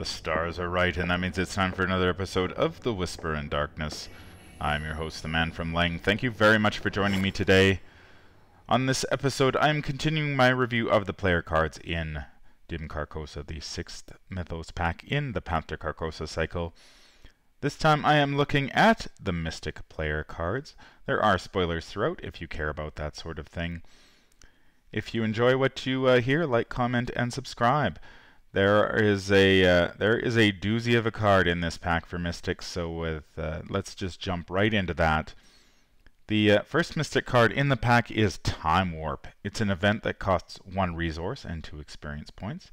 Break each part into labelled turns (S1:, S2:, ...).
S1: stars are right, and that means it's time for another episode of The Whisper in Darkness. I'm your host, the Man from Lang. Thank you very much for joining me today. On this episode, I'm continuing my review of the player cards in Dim Carcosa, the 6th Mythos pack in the Path to Carcosa cycle. This time I am looking at the Mystic player cards. There are spoilers throughout if you care about that sort of thing. If you enjoy what you hear, like, comment, and subscribe. There is a doozy of a card in this pack for Mystics, so let's just jump right into that. The first Mystic card in the pack is Time Warp. It's an event that costs 1 resource and 2 experience points.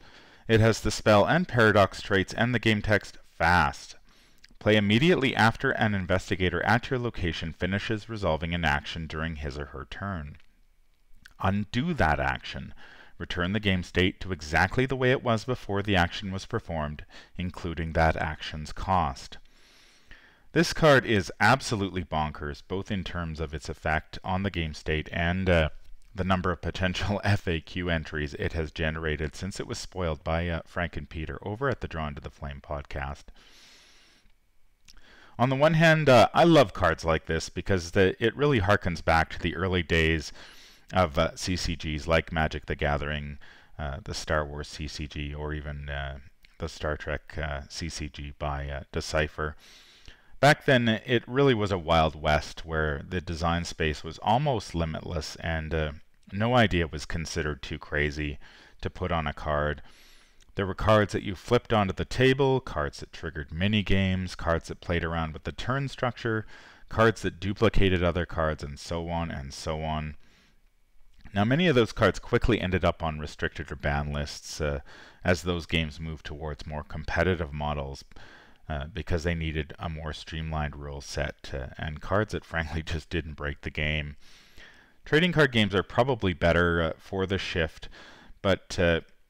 S1: It has the spell and paradox traits and the game text Fast. Play immediately after an investigator at your location finishes resolving an action during his or her turn. Undo that action. Return the game state to exactly the way it was before the action was performed, including that action's cost. This card is absolutely bonkers, both in terms of its effect on the game state and the number of potential FAQ entries it has generated since it was spoiled by Frank and Peter over at the Drawn to the Flame podcast. On the one hand, I love cards like this because it really harkens back to the early days of CCGs like Magic the Gathering, the Star Wars CCG, or even the Star Trek CCG by Decipher. Back then, it really was a Wild West where the design space was almost limitless and no idea was considered too crazy to put on a card. There were cards that you flipped onto the table, cards that triggered mini-games, cards that played around with the turn structure, cards that duplicated other cards, and so on and so on. Now, many of those cards quickly ended up on restricted or banned lists as those games moved towards more competitive models because they needed a more streamlined rule set and cards that frankly just didn't break the game. Trading card games are probably better for the shift, but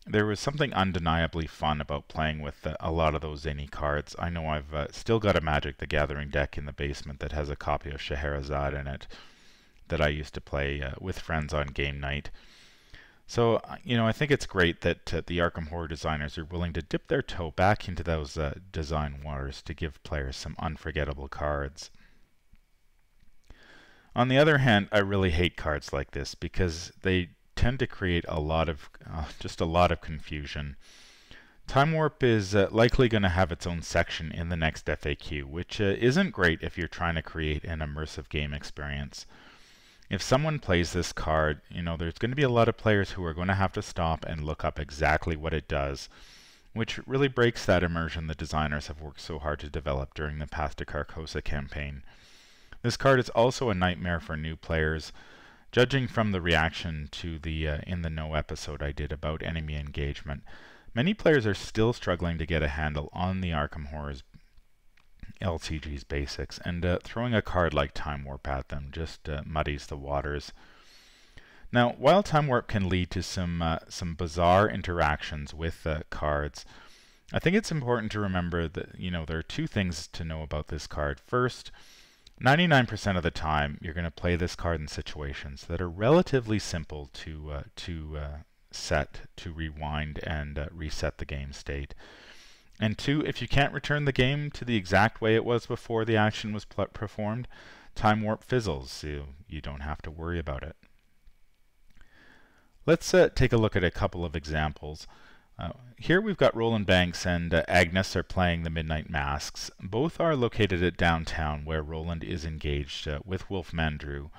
S1: there was something undeniably fun about playing with a lot of those zany cards. I know I've still got a Magic the Gathering deck in the basement that has a copy of Scheherazade in it that I used to play with friends on game night. So, I think it's great that the Arkham horror designers are willing to dip their toe back into those design waters to give players some unforgettable cards. On the other hand, I really hate cards like this because they tend to create a lot of confusion. Time Warp is likely going to have its own section in the next FAQ, which isn't great if you're trying to create an immersive game experience. If someone plays this card, there's going to be a lot of players who are going to have to stop and look up exactly what it does, which really breaks that immersion the designers have worked so hard to develop during the Path to Carcosa campaign. This card is also a nightmare for new players. Judging from the reaction to the In the Know episode I did about enemy engagement, many players are still struggling to get a handle on the Arkham Horror's LCG's basics, and throwing a card like Time Warp at them just muddies the waters. Now, while Time Warp can lead to some bizarre interactions with cards, I think it's important to remember that there are 2 things to know about this card. First, 99% of the time you're going to play this card in situations that are relatively simple to rewind and reset the game state. And 2, if you can't return the game to the exact way it was before the action was performed, Time Warp fizzles, so you don't have to worry about it. Let's take a look at a couple of examples. Here we've got Roland Banks and Agnes are playing the Midnight Masks. Both are located at downtown where Roland is engaged with Wolfman Drew.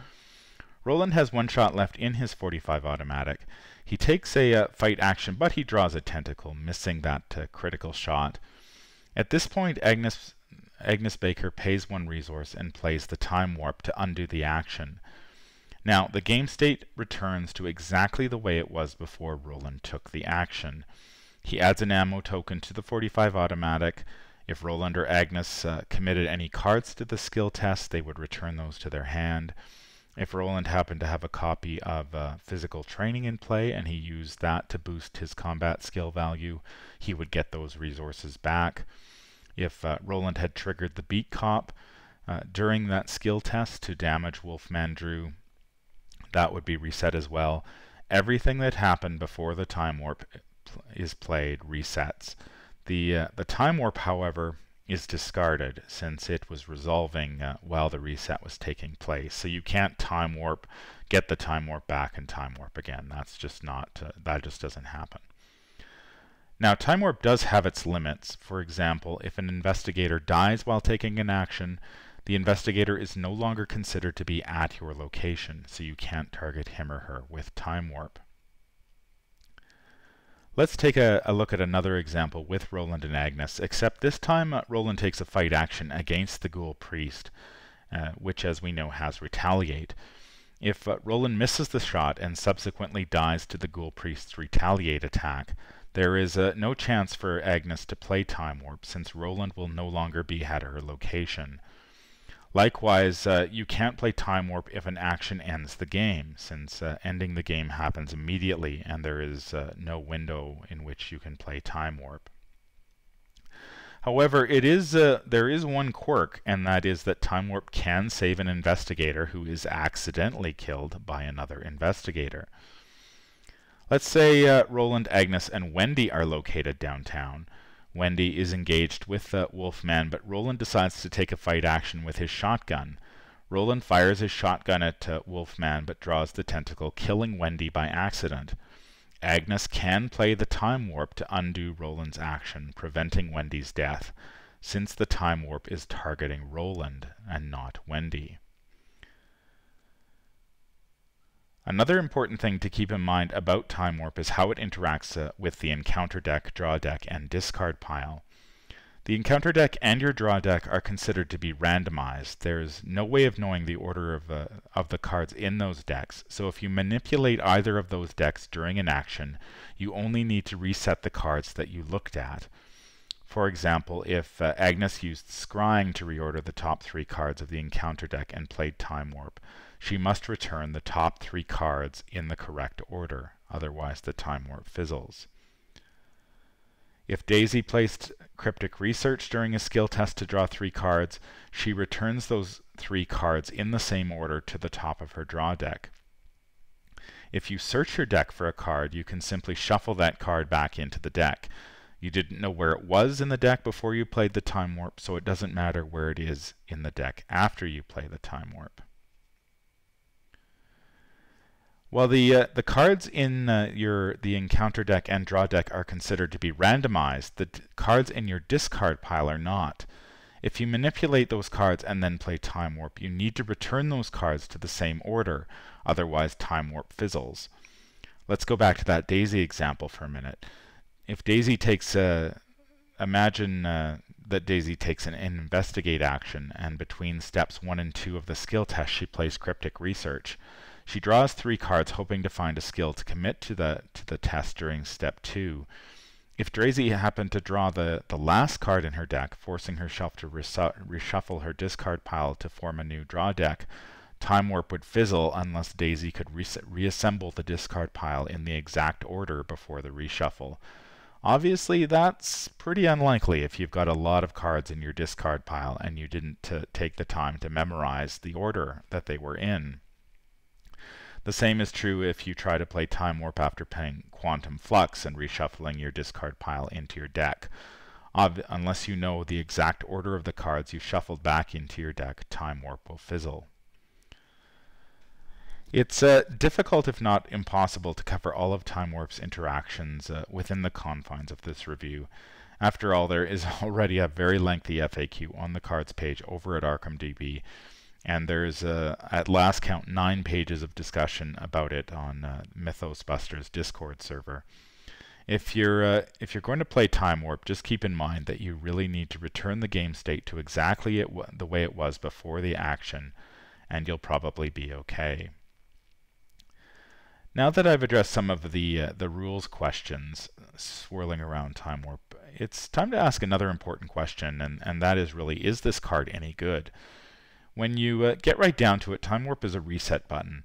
S1: Roland has 1 shot left in his 45 automatic. He takes a fight action, but he draws a tentacle, missing that critical shot. At this point, Agnes Baker pays 1 resource and plays the Time Warp to undo the action. Now, the game state returns to exactly the way it was before Roland took the action. He adds an ammo token to the 45 automatic. If Roland or Agnes committed any cards to the skill test, they would return those to their hand. If Roland happened to have a copy of physical training in play and he used that to boost his combat skill value, he would get those resources back. If Roland had triggered the Beat Cop during that skill test to damage Wolfman Drew, that would be reset as well. Everything that happened before the Time Warp is played resets. The time warp, however, is discarded since it was resolving while the reset was taking place. So you can't time warp, get the time warp back and time warp again. That's just not, that just doesn't happen. Now, time warp does have its limits. For example, if an investigator dies while taking an action, the investigator is no longer considered to be at your location, so you can't target him or her with time warp. Let's take a look at another example with Roland and Agnes, except this time Roland takes a fight action against the Ghoul Priest, which, as we know, has Retaliate. If Roland misses the shot and subsequently dies to the Ghoul Priest's Retaliate attack, there is no chance for Agnes to play Time Warp, since Roland will no longer be at her location. Likewise, you can't play Time Warp if an action ends the game, since ending the game happens immediately and there is no window in which you can play Time Warp. However, there is one quirk, and that is that Time Warp can save an investigator who is accidentally killed by another investigator. Let's say Roland, Agnes, and Wendy are located downtown. Wendy is engaged with Wolfman, but Roland decides to take a fight action with his shotgun. Roland fires his shotgun at Wolfman, but draws the tentacle, killing Wendy by accident. Agnes can play the Time Warp to undo Roland's action, preventing Wendy's death, since the Time Warp is targeting Roland and not Wendy. Another important thing to keep in mind about Time Warp is how it interacts with the encounter deck, draw deck, and discard pile. The encounter deck and your draw deck are considered to be randomized. There's no way of knowing the order of the cards in those decks, so if you manipulate either of those decks during an action, you only need to reset the cards that you looked at. For example, if Agnes used Scrying to reorder the top 3 cards of the encounter deck and played Time Warp, she must return the top 3 cards in the correct order, otherwise the Time Warp fizzles. If Daisy placed Cryptic Research during a skill test to draw 3 cards, she returns those 3 cards in the same order to the top of her draw deck. If you search your deck for a card, you can simply shuffle that card back into the deck. You didn't know where it was in the deck before you played the Time Warp, so it doesn't matter where it is in the deck after you play the Time Warp. While the cards in the encounter deck and draw deck are considered to be randomized, the cards in your discard pile are not. If you manipulate those cards and then play Time Warp, you need to return those cards to the same order, otherwise Time Warp fizzles. Let's go back to that Daisy example for a minute. If Daisy takes imagine that Daisy takes an investigate action, and between steps 1 and 2 of the skill test she plays Cryptic Research. She draws 3 cards hoping to find a skill to commit to the test during step 2. If Daisy happened to draw the last card in her deck, forcing herself to reshuffle her discard pile to form a new draw deck, Time Warp would fizzle unless Daisy could reassemble the discard pile in the exact order before the reshuffle. Obviously, that's pretty unlikely if you've got a lot of cards in your discard pile and you didn't take the time to memorize the order that they were in. The same is true if you try to play Time Warp after playing Quantum Flux and reshuffling your discard pile into your deck. Unless you know the exact order of the cards you shuffled back into your deck, Time Warp will fizzle. It's difficult, if not impossible, to cover all of Time Warp's interactions within the confines of this review. After all, there is already a very lengthy FAQ on the cards page over at ArkhamDB, and there's, at last count, 9 pages of discussion about it on Mythos Busters Discord server. If you're going to play Time Warp, just keep in mind that you really need to return the game state to exactly the way it was before the action, and you'll probably be okay. Now that I've addressed some of the rules questions swirling around Time Warp, it's time to ask another important question, and that is really, is this card any good? When you get right down to it, Time Warp is a reset button.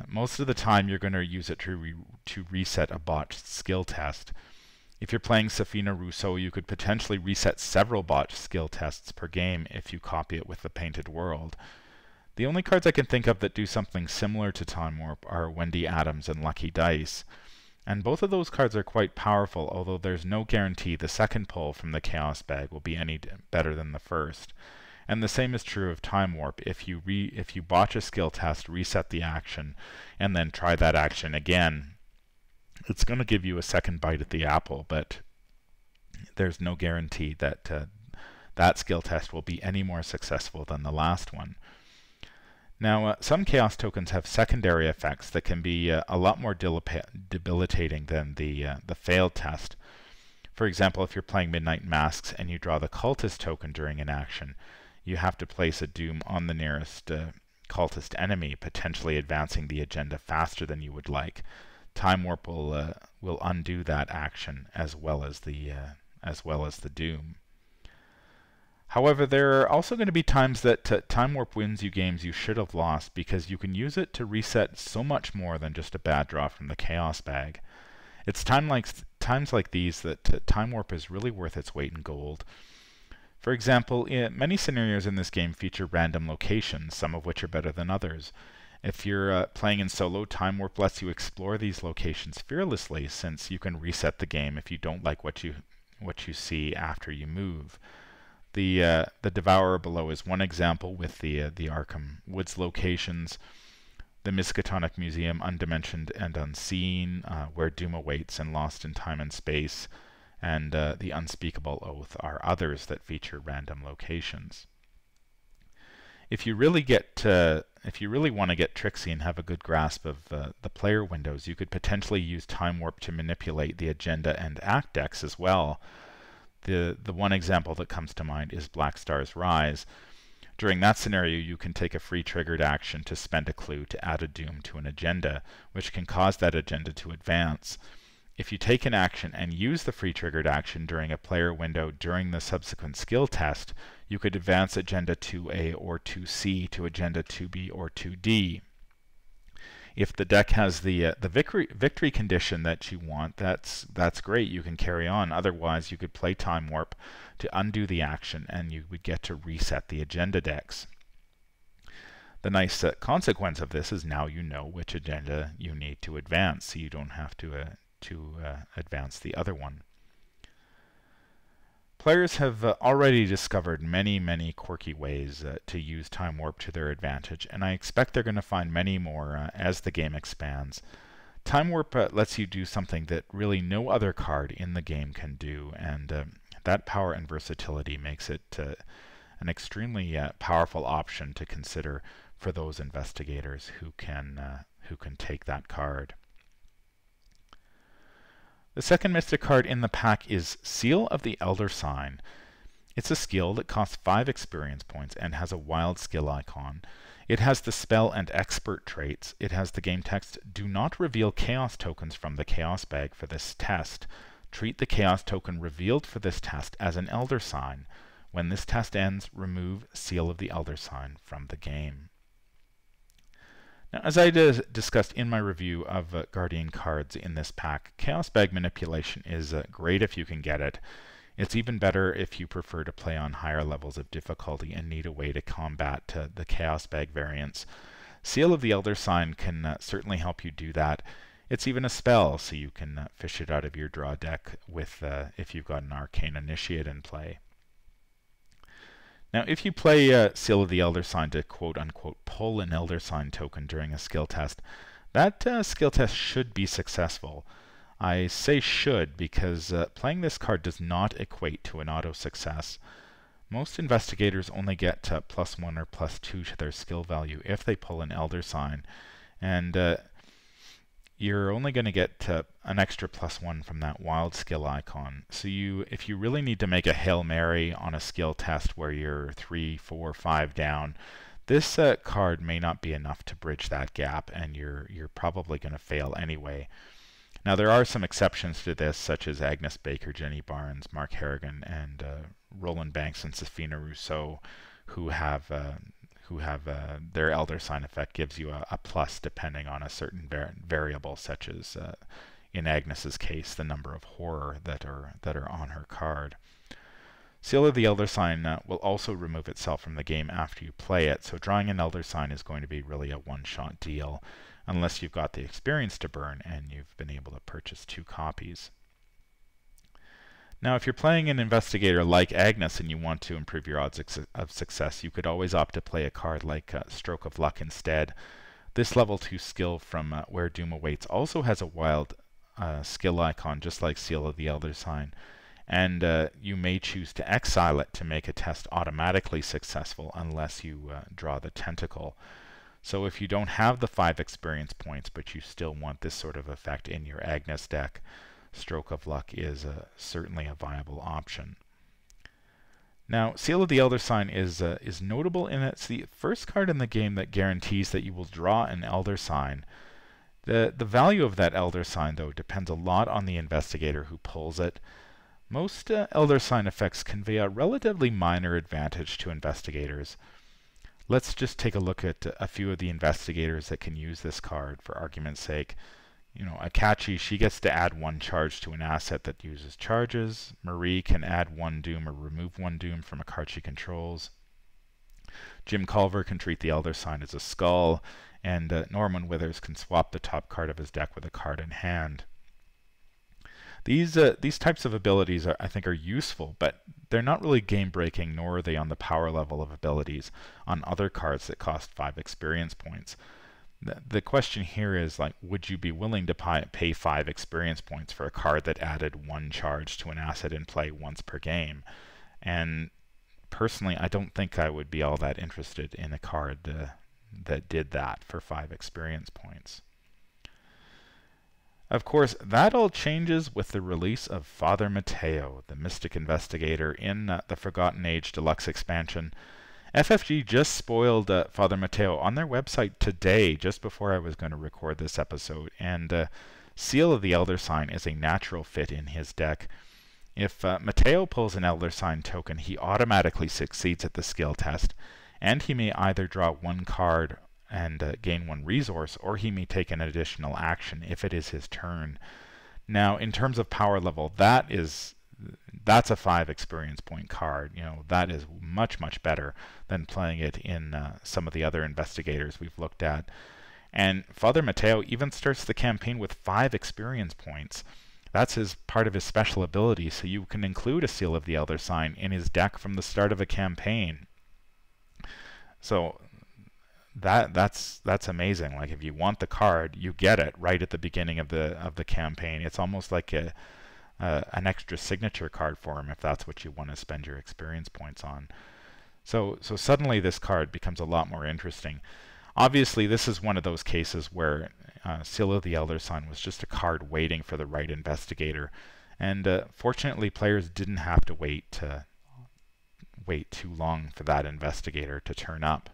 S1: Most of the time you're going to use it to reset a botched skill test. If you're playing Safina Rousseau, you could potentially reset several botched skill tests per game if you copy it with the Painted World. The only cards I can think of that do something similar to Time Warp are Wendy Adams and Lucky Dice. And both of those cards are quite powerful, although there's no guarantee the second pull from the Chaos Bag will be any better than the first. And the same is true of Time Warp. If you botch a skill test, reset the action, and then try that action again, it's going to give you a second bite at the apple, but there's no guarantee that that skill test will be any more successful than the last one. Now, some Chaos tokens have secondary effects that can be a lot more debilitating than the failed test. For example, if you're playing Midnight Masks and you draw the Cultist token during an action, you have to place a Doom on the nearest Cultist enemy, potentially advancing the agenda faster than you would like. Time Warp will undo that action as well as the Doom. However, there are also going to be times that Time Warp wins you games you should have lost, because you can use it to reset so much more than just a bad draw from the Chaos Bag. It's times like these that Time Warp is really worth its weight in gold. For example, many scenarios in this game feature random locations, some of which are better than others. If you're playing in solo, Time Warp lets you explore these locations fearlessly, since you can reset the game if you don't like what you see after you move. The Devourer below is one example, with the Arkham Woods locations, the Miskatonic Museum, Undimensioned and Unseen, where Doom awaits and Lost in Time and Space, and the Unspeakable Oath are others that feature random locations. If you really want to get tricksy and have a good grasp of the player windows, you could potentially use Time Warp to manipulate the agenda and act decks as well. The one example that comes to mind is Black Star's Rise. During that scenario, you can take a free triggered action to spend a clue to add a Doom to an agenda, which can cause that agenda to advance. If you take an action and use the free triggered action during a player window during the subsequent skill test, you could advance agenda 2A or 2C to agenda 2B or 2D. If the deck has the victory condition that you want, that's great. You can carry on. Otherwise, you could play Time Warp to undo the action, and you would get to reset the agenda decks. The nice consequence of this is now you know which agenda you need to advance, so you don't have to advance the other one. Players have already discovered many quirky ways to use Time Warp to their advantage, and I expect they're going to find many more as the game expands. Time Warp lets you do something that really no other card in the game can do, and that power and versatility makes it an extremely powerful option to consider for those investigators who can take that card. The second Mystic card in the pack is Seal of the Elder Sign. It's a skill that costs 5 experience points and has a wild skill icon. It has the spell and expert traits. It has the game text, "Do not reveal chaos tokens from the Chaos Bag for this test. Treat the chaos token revealed for this test as an Elder Sign. When this test ends, remove Seal of the Elder Sign from the game." Now, as I discussed in my review of Guardian cards in this pack, Chaos Bag Manipulation is great if you can get it. It's even better if you prefer to play on higher levels of difficulty and need a way to combat the Chaos Bag variants. Seal of the Elder Sign can certainly help you do that. It's even a spell, so you can fish it out of your draw deck with if you've got an Arcane Initiate in play. Now, if you play Seal of the Elder Sign to quote-unquote pull an Elder Sign token during a skill test, that skill test should be successful. I say should because playing this card does not equate to an auto-success. Most investigators only get +1 or +2 to their skill value if they pull an Elder Sign, and you're only going to get an extra +1 from that wild skill icon. So if you really need to make a Hail Mary on a skill test where you're 3, 4, 5 down, this card may not be enough to bridge that gap, and you're probably going to fail anyway. Now, there are some exceptions to this, such as Agnes Baker, Jenny Barnes, Mark Harrigan, and Roland Banks and Safina Rousseau, who have their Elder Sign effect gives you a plus depending on a certain variable, such as in Agnes's case, the number of horror that are on her card. Seal of the Elder Sign will also remove itself from the game after you play it, so drawing an Elder Sign is going to be really a one-shot deal. unless you've got the experience to burn and you've been able to purchase 2 copies. Now, if you're playing an investigator like Agnes and you want to improve your odds of success, you could always opt to play a card like Stroke of Luck instead. This level 2 skill from Where Doom Awaits also has a wild skill icon, just like Seal of the Elder Sign, and you may choose to exile it to make a test automatically successful unless you draw the tentacle. So if you don't have the 5 experience points but you still want this sort of effect in your Agnes deck, Stroke of Luck is certainly a viable option. Now, Seal of the Elder Sign is notable in that it's the first card in the game that guarantees that you will draw an Elder Sign. The value of that Elder Sign, though, depends a lot on the investigator who pulls it. Most Elder Sign effects convey a relatively minor advantage to investigators. Let's just take a look at a few of the investigators that can use this card for argument's sake. Akachi, she gets to add 1 charge to an asset that uses charges. Marie can add 1 doom or remove 1 doom from a card she controls. Jim Culver can treat the Elder Sign as a skull, and Norman Withers can swap the top card of his deck with a card in hand. These types of abilities I think are useful, but they're not really game-breaking, nor are they on the power level of abilities on other cards that cost 5 experience points. The question here is, would you be willing to pay 5 experience points for a card that added 1 charge to an asset in play once per game? And personally, I don't think I would be all that interested in a card that did that for 5 experience points. Of course, that all changes with the release of Father Mateo, the Mystic Investigator, in the Forgotten Age Deluxe expansion. FFG just spoiled Father Mateo on their website today, just before I was going to record this episode, and Seal of the Elder Sign is a natural fit in his deck. If Mateo pulls an Elder Sign token, he automatically succeeds at the skill test, and he may either draw 1 card and gain 1 resource, or he may take an additional action if it is his turn. Now, in terms of power level, that's a 5 experience point card. That is much, much better than playing it in some of the other investigators we've looked at. And Father Mateo even starts the campaign with 5 experience points. That's part of his special ability, so you can include a Seal of the Elder Sign in his deck from the start of a campaign. So that's amazing. If you want the card, you get it right at the beginning of the campaign. It's almost like an extra signature card for him if that's what you want to spend your experience points on. So suddenly this card becomes a lot more interesting. Obviously, this is one of those cases where Seal of the Elder Sign was just a card waiting for the right investigator, and fortunately players didn't have to wait too long for that investigator to turn up.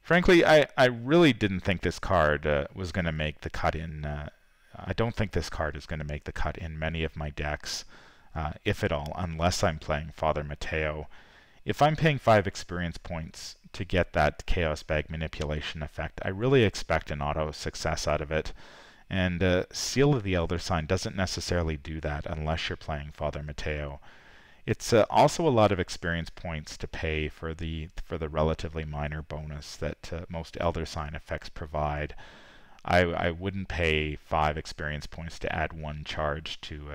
S1: Frankly, I really didn't think this card was going to make the cut in. I don't think this card is going to make the cut in many of my decks, if at all, unless I'm playing Father Mateo. If I'm paying 5 experience points to get that Chaos Bag manipulation effect, I really expect an auto success out of it. And Seal of the Elder Sign doesn't necessarily do that unless you're playing Father Mateo. It's also a lot of experience points to pay for the relatively minor bonus that most Elder Sign effects provide. I wouldn't pay 5 experience points to add 1 charge to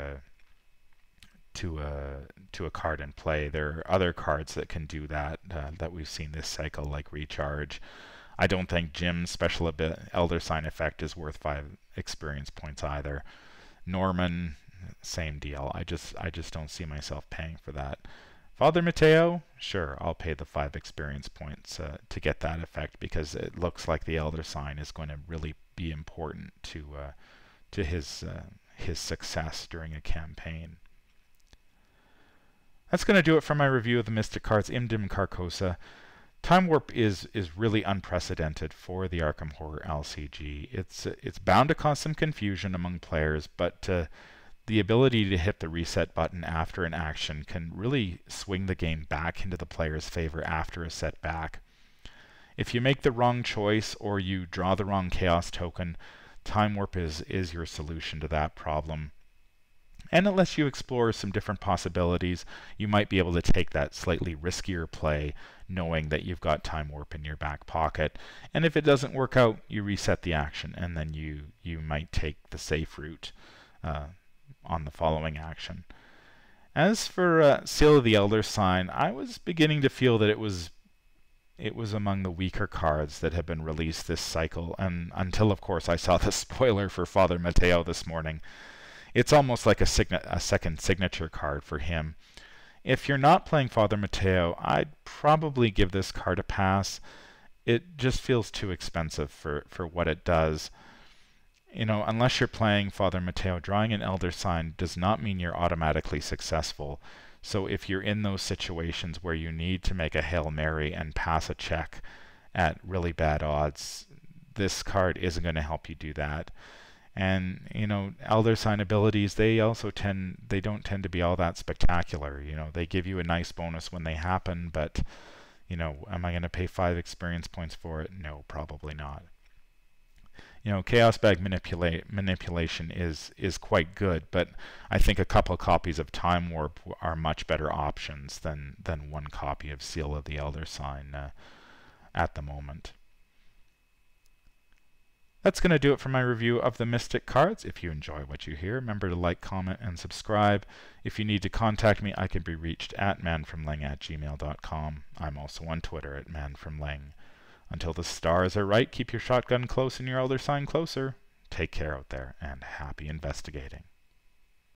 S1: a card in play. There are other cards that can do that that we've seen this cycle, like Recharge. I don't think Jim's special Elder Sign effect is worth 5 experience points either. Norman, same deal. I just don't see myself paying for that. Father Mateo, sure, I'll pay the 5 experience points to get that effect, because it looks like the Elder Sign is going to really be important to his success during a campaign. That's going to do it for my review of the Mystic cards Imdim Carcosa. Time Warp is really unprecedented for the Arkham Horror LCG. It's bound to cause some confusion among players, but the ability to hit the reset button after an action can really swing the game back into the player's favor after a setback. If you make the wrong choice or you draw the wrong chaos token, Time Warp is your solution to that problem. And it lets you explore some different possibilities. You might be able to take that slightly riskier play, knowing that you've got Time Warp in your back pocket. And if it doesn't work out, you reset the action, and then you might take the safe route on the following action. As for Seal of the Elder Sign, I was beginning to feel that it was among the weaker cards that have been released this cycle, and until, of course, I saw the spoiler for Father Mateo this morning. It's almost like a second signature card for him. If you're not playing Father Mateo, I'd probably give this card a pass. It just feels too expensive for what it does. Unless you're playing Father Mateo, drawing an Elder Sign does not mean you're automatically successful. So if you're in those situations where you need to make a Hail Mary and pass a check at really bad odds, this card isn't going to help you do that. And Elder Sign abilities, they don't tend to be all that spectacular. They give you a nice bonus when they happen, but am I going to pay 5 experience points for it? No, probably not. Chaos Bag manipulation is quite good, but I think a couple copies of Time Warp are much better options than one copy of Seal of the Elder Sign at the moment. That's going to do it for my review of the Mystic cards. If you enjoy what you hear, remember to like, comment, and subscribe. If you need to contact me, I can be reached at manfromling@gmail.com. I'm also on Twitter at manfromling. Until the stars are right, keep your shotgun close and your Elder Sign closer. Take care out there, and happy investigating.